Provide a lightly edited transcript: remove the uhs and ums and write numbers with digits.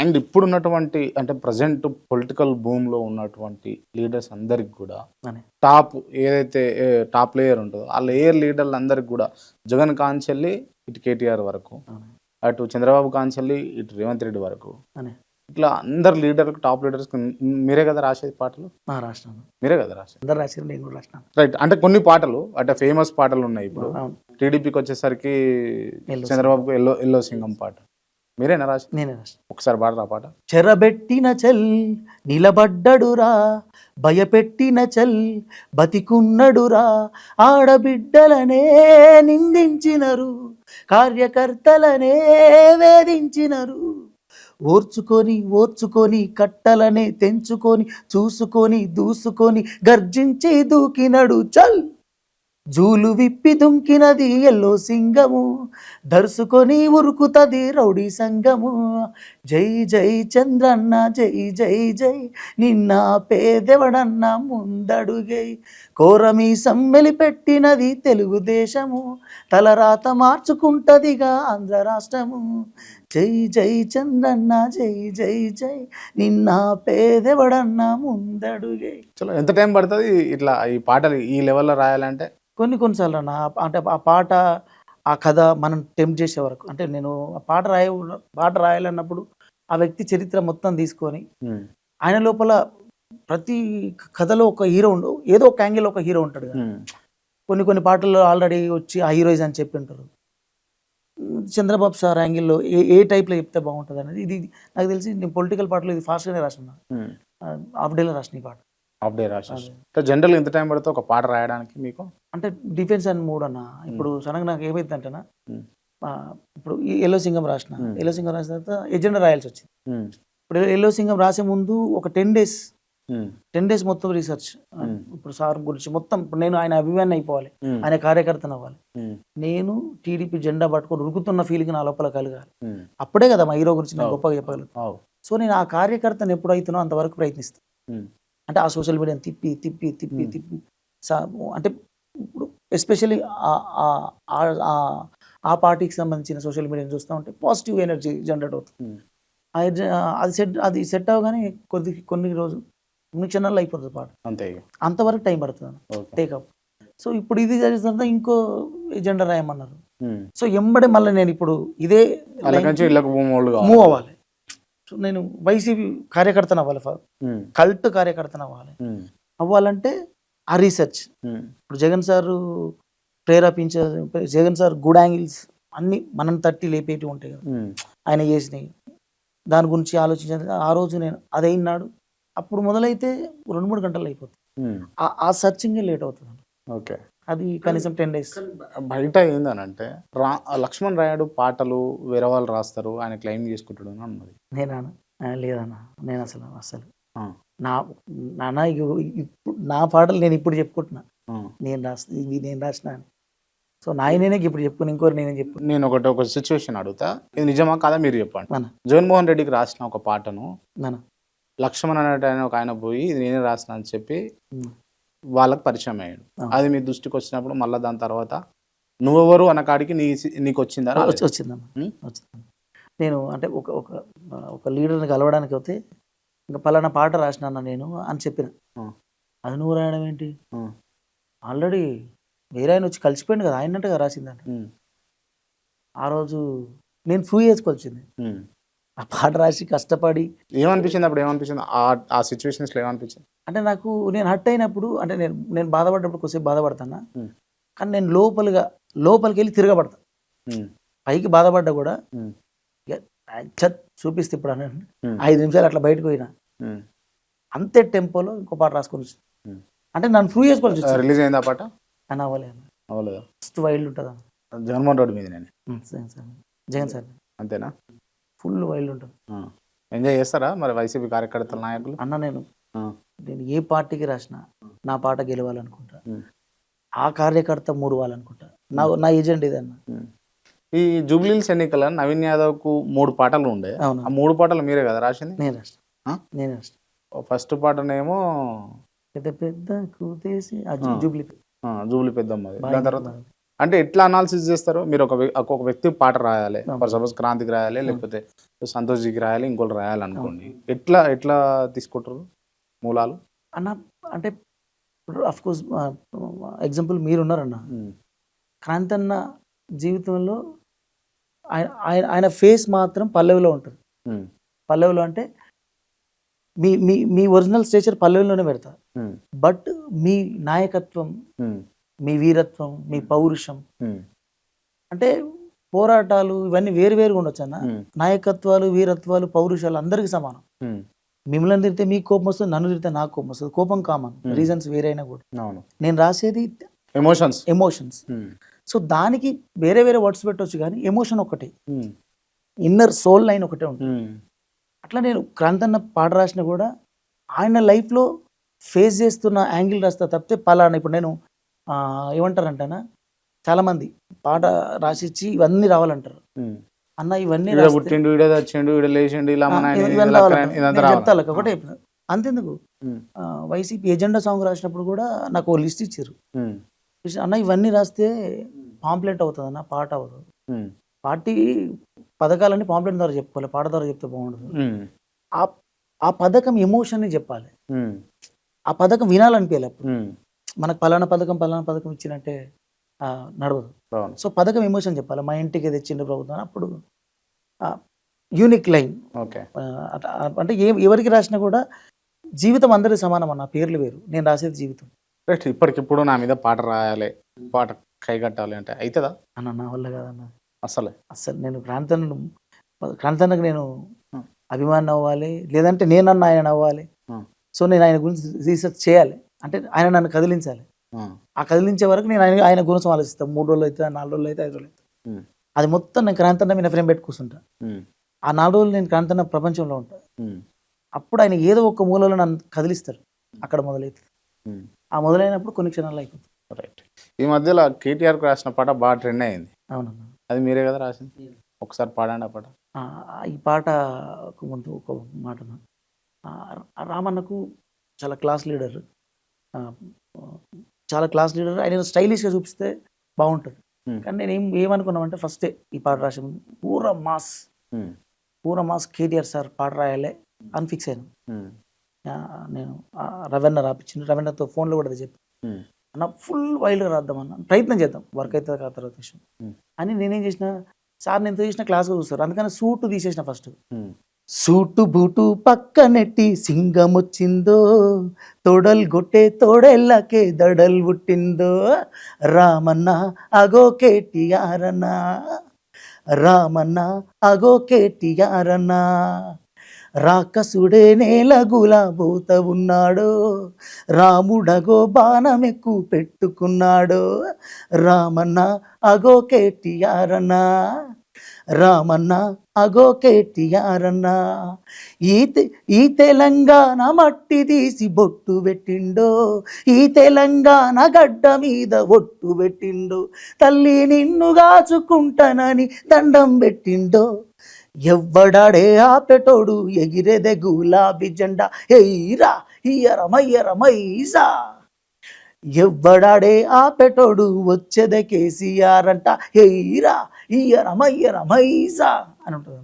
And ఇప్పుడున్నటువంటి అంటే present political భూమిలో ఉన్నటువంటి లీడర్స్ అందరికి కూడా అని టాప్ ఏదైతే టాప్ లేయర్ ఉంటుందో ఆ లేయర్ లీడర్లు అందరికి కూడా జగన్ కాంచెల్లి ఇటు కేటీఆర్ వరకు, అవును. అటు చంద్రబాబు కాంచెల్లి ఇటు రేవంత్ రెడ్డి వరకు, అని ఇట్లా అందరు లీడర్లకు టాప్ లీడర్స్కి మీరే కదా రాసేది పాటలు? రాసినాను. మీరే కదా రాసేది. అందరు రాశారు, నేను కూడా రాసినాను. రైట్. అంటే కొన్ని పాటలు అంటే ఫేమస్ పాటలు ఉన్నాయి. ఇప్పుడు అవును. టీడీపీకి వచ్చేసరికి ఎల్లో చంద్రబాబుకు ఎల్లో ఎల్లో సింగం పాట మీరేనా రాసి? నేనే రాసిన. ఒకసారి పాడరా పాట. చెరబెట్టిన చల్ నిలబడ్డడురా, భయపెట్టిన చల్ బతికున్నడురా, ఆడబిడ్డలనే నిందించినరు, కార్యకర్తలనే వేధించినరు, ఓర్చుకొని ఓర్చుకొని కట్టలనే తెంచుకొని చూసుకొని దూసుకొని గర్జించి దూకినడు చల్, జూలు విప్పి దుంకినది ఎల్లో సింగము, దర్సుకొని ఉరుకుతది రౌడీ సంగము, జై జై చంద్రన్న జై జై జై, నిన్న పేదెవడన్న ముందడుగై, కోరమి సమ్మెలి పెట్టినది తెలుగుదేశము, తలరాత మార్చుకుంటదిగా ఆంధ్ర రాష్ట్రము, జై జై చంద్రన్న జై జై జై, నిన్న పేదెవడన్న ముందడుగై. చలో ఎంత టైం పడుతుంది ఇట్లా ఈ పాటలు ఈ లెవెల్లో రాయాలంటే? కొన్నిసార్లు అన్న అంటే ఆ పాట ఆ కథ మనం టెంప్ట్ చేసే వరకు, అంటే నేను ఆ పాట రాయాలన్నప్పుడు ఆ వ్యక్తి చరిత్ర మొత్తం తీసుకొని ఆయన లోపల ప్రతి కథలో ఒక హీరో ఏదో ఒక యాంగిల్ ఒక హీరో ఉంటాడు కదా. కొన్ని పాటల్లో ఆల్రెడీ వచ్చి ఆ హీరోయిజ్ అని చెప్పి ఉంటారు. చంద్రబాబు సార్ యాంగిల్లో ఏ టైప్లో చెప్తే బాగుంటుంది అనేది ఇది నాకు తెలిసి నేను పొలిటికల్ పాటలో ఇది ఫాస్ట్గానే రాసిన, హాఫ్ డేలో రాసిన ఈ పాట. హాఫ్ డే రాసేసి జనరల్ ఎంత టైం పడుతుంది ఒక పాట రాయడానికి మీకు? అంటే డిఫెన్స్ అండ్ మూడ్ అన్న. ఇప్పుడు సడన్గా నాకు ఏమైంది అంటేనా, ఇప్పుడు ఈ ఎల్లో సింగం రాసిన తర్వాత ఎజెండా రాయాల్సి వచ్చింది. ఇప్పుడు ఎల్లో సింగం రాసే ముందు ఒక 10 డేస్ మొత్తం రీసెర్చ్. ఇప్పుడు సార్ గురించి మొత్తం ఇప్పుడు నేను ఆయన అభిమాని అయిపోవాలి, ఆయన కార్యకర్తను అవ్వాలి, నేను టీడీపీ జెండా పట్టుకొని ఉరుకుతున్న ఫీలింగ్ నా లోపల కలగాలి. అప్పుడే కదా మా హీరో గురించి నేను గొప్పగా చెప్పగలుగుతాను. సో నేను ఆ కార్యకర్తను ఎప్పుడైతునో అంతవరకు ప్రయత్నిస్తాను. అంటే ఆ సోషల్ మీడియాని తిప్పి తిప్పి తిప్పి తిప్పి అంటే ఇప్పుడు ఎస్పెషల్లీ ఆ పార్టీకి సంబంధించిన సోషల్ మీడియాని చూస్తూ ఉంటే పాజిటివ్ ఎనర్జీ జనరేట్ అవుతుంది. అది సెట్ అవ్వగానే కొన్ని రోజులు క్షణాల్లో అయిపోతుంది పాట. అంతే, అంతవరకు టైం పడుతుంది టేకప్. సో ఇప్పుడు ఇది జరిగిన ఇంకో ఎజెండా రాయమన్నారు. సో ఎంబడే మళ్ళీ నేను ఇప్పుడు ఇదే మూవ్ అవ్వాలి. సో నేను వైసీపీ కార్యకర్తను అవ్వాలి, కల్ట్ కార్యకర్తను అవ్వాలంటే ఆ రీసెర్చ్. ఇప్పుడు జగన్ సార్ ప్రేరేపించే జగన్ సార్ గుడ్ యాంగిల్స్ అన్ని మనం తట్టి లేపేటి ఉంటాయి కదా ఆయన చేసినాయి, దాని గురించి ఆలోచించాలి. ఆ రోజు నేను అదైనాడు అప్పుడు మొదలైతే 2-3 గంటలు అయిపోతుంది. ఆ సర్చింగే లేట్ అవుతుంది. ఓకే, అది కనీసం 10 డేస్. బయట ఏందనంటే లక్ష్మణ్ రాయుడు పాటలు వేరే వాళ్ళు రాస్తారు, ఆయన క్లెయిమ్ చేసుకుంటాడు అని అన్నది. నేనా? లేదన్నా, నేను అసలు నా పాటలు నేను ఇప్పుడు చెప్పుకుంటున్నా, నేను రాసిన. సో నేనే ఇప్పుడు చెప్పుకుని ఇంకోరు నేనే చెప్పు. నేను ఒక సిచ్యువేషన్ అడుగుతా, ఇది నిజమా కాదా మీరు చెప్పండి. జగన్మోహన్ రెడ్డికి రాసిన ఒక పాటను లక్ష్మణ్ అనేట ఒక ఆయన పోయి ఇది నేనే రాసిన అని చెప్పి వాళ్ళకి పరిచయం అయ్యాడు. అది మీ దృష్టికి వచ్చినప్పుడు మళ్ళీ దాని తర్వాత నువ్వెవరు అన్న కాడికి నీకు వచ్చిందా? వచ్చిందమ్మా. నేను అంటే ఒక లీడర్ని కలవడానికి అయితే ఇంకా పలానా పాట రాసినా నేను అని చెప్పిన. అది నువ్వు రాయడం ఏంటి, ఆల్రెడీ వేరే ఆయన వచ్చి కలిసిపోయింది కదా, ఆయనంటగా రాసిందంట. ఆ రోజు నేను ప్రూవ్ చేసుకోవాల్సింది. ఆ పాట రాసి కష్టపడి ఏమనిపించింది అప్పుడు? ఏమనిపించింది ఆ సిచ్యువేషన్స్లో? ఏమనిపించింది అంటే నాకు నేను హర్ట్ అయినప్పుడు, అంటే నేను బాధపడ్డప్పుడు కొద్దిసేపు బాధపడతాను, కానీ నేను లోపలికి వెళ్ళి తిరగబడతా. పైకి బాధపడ్డా కూడా చూపిస్తే ఇప్పుడు 5 నిమిషాలు అట్లా బయటకు పోయినా అంతే టెంపోలో ఇంకో పాట రాసుకొని అంటే నన్ను ప్రూవ్ చేసుకోవాలి. రిలీజ్ అయింది ఆ పాట? అని అవ్వలేదు. ఫస్ట్ వైల్డ్ ఉంటుందా జగన్మోహన్ రెడ్డి మీద? నేను జగన్ సార్ అంతేనా? ఫుల్ వైల్డ్ ఉంటుంది. ఎంజాయ్ చేస్తారా మరి వైసీపీ కార్యకర్తల నాయకులు? అన్న నేను ఏ పార్టీకి రాసినా నా పాట గెలవాలనుకుంటా, ఆ కార్యకర్త మూడవాలనుకుంటా. నా ఏజెంట్ ఇదన్న. ఈ జూబ్లీహిల్స్ ఎన్నికల నవీన్ యాదవ్ కు 3 పాటలు ఉండే, ఆ 3 పాటలు మీరే కదా రాసింది? నేను రాసిన. ఫస్ట్ పాటనేమో పెద్ద కూతేసి జూబ్లీ పెద్దమ్మ. దాని తర్వాత అంటే ఎట్లా అనాలిసిస్ చేస్తారు మీరు? ఒక వ్యక్తి పాట రాయాలి, సపోజ్ క్రాంతికి రాయాలి, లేకపోతే సంతోష్జీకి రాయాలి, ఇంకోళ్ళు రాయాలనుకోండి, ఎట్లా ఎట్లా తీసుకుంటారు మూలాలు అన్న? అంటే ఇప్పుడు అఫ్ కోర్స్ ఎగ్జాంపుల్ మీరున్నారన్న, క్రాంతన్న జీవితంలో ఆయన ఫేస్ మాత్రం పల్లవిలో ఉంటుంది. పల్లవిలో అంటే మీ మీ మీ ఒరిజినల్ స్టేచర్ పల్లవిలోనే పెడతారు. బట్ మీ నాయకత్వం, మీ వీరత్వం, మీ పౌరుషం, అంటే పోరాటాలు ఇవన్నీ వేరు వేరుగా ఉండొచ్చు అన్న. నాయకత్వాలు, వీరత్వాలు, పౌరుషాలు అందరికీ సమానం. మిమ్మల్ని తిరిగితే మీకు కోపం వస్తుంది, నన్ను తిరిగితే నాకు కోపం వస్తుంది. కోపం కామన్, రీజన్స్ వేరైనా కూడా. నేను రాసేది ఎమోషన్స్. సో దానికి వేరే వేరే వర్డ్స్ పెట్టవచ్చు, కానీ ఎమోషన్ ఒకటే, ఇన్నర్ సోల్ లైన్ ఒకటే ఉంటుంది. అట్లా నేను క్రాంతన్న పాట రాసిన కూడా ఆయన లైఫ్లో ఫేస్ చేస్తున్న యాంగిల్ రాస్తా తప్పితే పలానా. ఇప్పుడు నేను ఏమంటారంటనా, చాలా మంది పాట రాసిచ్చి ఇవన్నీ రావాలంటారు. అన్న ఇవన్నీ చెప్తా ఒకటే. అంతెందుకు, వైసీపీ ఎజెండా సాంగ్ రాసినప్పుడు కూడా నాకు ఓ లిస్ట్ ఇచ్చారు. అన్న ఇవన్నీ రాస్తే పాంప్లెట్ అవుతుంది అన్న, పాట అవుతుంది. పార్టీ పథకాలన్నీ పాంప్లెట్ ద్వారా చెప్పుకోవాలి, పాట ద్వారా చెప్తే బాగుండదు. ఆ పథకం ఎమోషన్ చెప్పాలి, ఆ పథకం వినాలనిపించాలి. అప్పుడు మనకు పలానా పథకం ఇచ్చినట్టే నడవదు. సో పథకం ఎమోషన్ చెప్పాలి. మా ఇంటికి తెచ్చిండు ప్రభుత్వం, అప్పుడు యూనిక్ లైన్. అంటే ఎవరికి రాసినా కూడా జీవితం అందరికీ సమానం అన్న, పేర్లు వేరు, నేను రాసేది జీవితం. ఇప్పటికిప్పుడు నా మీద పాట రాయాలి, పాట కైగట్టాలి అంటే అవుతుందా అన్న? నా వల్ల కాదన్న, అసలు నేను క్రాంతన్నకు నేను అభిమానం అవ్వాలి, లేదంటే నేనన్న ఆయన అవ్వాలి. సో నేను ఆయన గురించి రీసెర్చ్ చేయాలి, అంటే ఆయన నన్ను కదిలించాలి. ఆ కదిలించే వరకు నేను ఆయన గురించి ఆలోచిస్తాను. 3 రోజులు అయితే, 4 రోజులు అయితే, 5 రోజులు అయితే, అది మొత్తం నేను క్రాంతన్న మీద ఫ్రేమ్ పెట్టి కూర్చుంటా. ఆ 4 రోజులు నేను క్రాంతన్న ప్రపంచంలో ఉంటాను. అప్పుడు ఆయన ఏదో ఒక మూలలో నన్ను కదిలిస్తారు, అక్కడ మొదలవుతుంది. ఆ మొదలైనప్పుడు కొన్ని క్షణాలు అయిపోతుంది. రైట్. ఈ మధ్యలో కేటీఆర్కి రాసిన పాట బాగా ట్రెండ్ అయింది. అవునన్నా, అది మీరే కదా రాసింది? ఒకసారి పాడండి ఆ పాట. ఈ పాటకు ముందు ఒక మాట, రామన్నకు చాలా క్లాస్ లీడర్, ఆయన స్టైలిష్గా చూపిస్తే బాగుంటుంది. కానీ నేను ఏమనుకున్నామంటే ఫస్టే ఈ పాట రాసే ముందు పూర మాస్ కేటీఆర్ సార్ పాట రాయాలి అని ఫిక్స్ అయ్యాను. నేను రవీణ రాపించింది, రవీణతో ఫోన్లో కూడా చెప్పి అన్న ఫుల్ వైల్డ్గా రాద్దామన్న, ప్రయత్నం చేద్దాం, వర్క్ అయితే ఆ తర్వాత విషయం అని నేనేం చేసిన, సార్ నేను చేసిన క్లాస్గా చూస్తారు, అందుకని సూట్ తీసేసిన. ఫస్ట్ సూటు బూటు పక్క నెట్టి సింగం వచ్చిందో, తోడల్ గొట్టే తోడెళ్ళకే దడల్ పుట్టిందో, రామన్న అగో కేటీఆర్ అన్న, రామన్న అగో కేటీఆర్ అన్న, రాకసుడే నేల గులాబోత ఉన్నాడో, రాముడగో బాణమెక్కు పెట్టుకున్నాడో, రామన్న అగో కేటీఆర్ అన్న, రామన్న అగో కేటీఆర్ అన్న, ఈ తెలంగాణ మట్టి తీసి బొట్టు పెట్టిండో, ఈ తెలంగాణ గడ్డ మీద ఒట్టు పెట్టిండో, తల్లి నిన్ను గాచుకుంటానని దండం పెట్టిండో, ఎవ్వడాడే ఆపెటోడు ఎగిరేదే గులాబీ జెండా, ఎయిరా ఇయ్యరమయ్యరమైసా, ఎవ్వడాడే ఆపెటోడు వచ్చేదే కేసీఆర్ అంట, ఎయిరా ఇయ్యరమయ్యరమైసా అని ఉంటుంది.